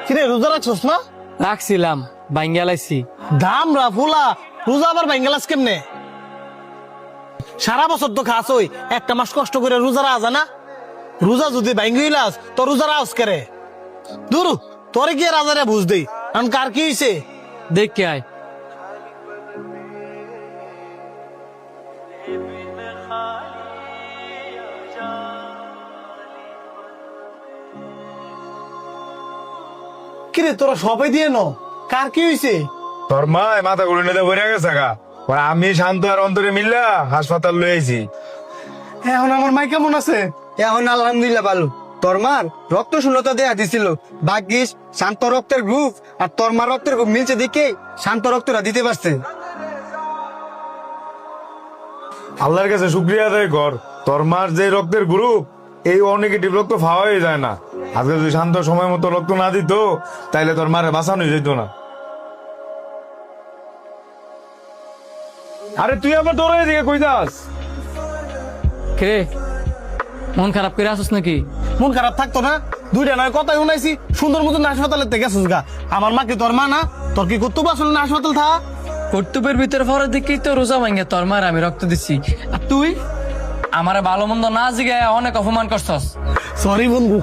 কিরে রোজা রাখছস না? রাখছিলাম বাইঙ্গালাইছি। দাম ফুলা রোজা আবার ভাঙ্গালাস কেমনে? সারা বছর তো খাস ওই একটা মাস কষ্ট করে রোজা রাজা না। রোজা যদি ভাঙ্গিলাস তো রোজা রাজ করে দূর তোরে কি রাজারে বুঝ দেই কারণ কার কি হইছে দেখে আয়। কিরে তোরা সবাই দিয়ে ন কার কি হইছে? তোর মা মাথা গুলো নিতে বইরা গেছে গা। পরে আমি শান্ত আর অন্তরে মিল্লা হাসপাতাল লই আইছি। এখন আমার মাই কেমন আছে? এখন আলহামদুলিল্লাহ ভালো। তোর মার রক্ত শূন্যতা দেয়া দিছিল, ভাগ্যিস শান্ত রক্তের গ্রুপ আর তোর মার রক্তের গ্রুপ মিলছে দেখে শান্ত রক্তটা দিতে পারছে। আল্লাহর কাছে শুক্রিয়া আদায় কর, তোর মার যে রক্তের গ্রুপ এই ও নেগেটিভ রক্ত পাওয়াই যায় না। আজকে যদি শান্ত সময় মতো রক্ত না দিত তাইলে তোর মারে বাঁচানো যেত না। আরে তুই আবার তোর এদিকে কই যাস? কে মন খারাপ করে আসছ নাকি? মন খারাপ থাকতো না? দুইটা নয় কথাই শুনাইছি সুন্দর মতন হাসপাতালে গেছিস গা। আমার মা কি তোর মা না? তোর কি কর্তব্য আসলে না হাসপাতাল থা? কর্তব্যের ভিতরে পরে দেখি তো রোজা ভাঙ্গে তোর মার আমি রক্ত দিচ্ছি, আর তুই আমার ভালো মন্দ না জিগায় অনেক অপমান করছস। সরি বন্ধু।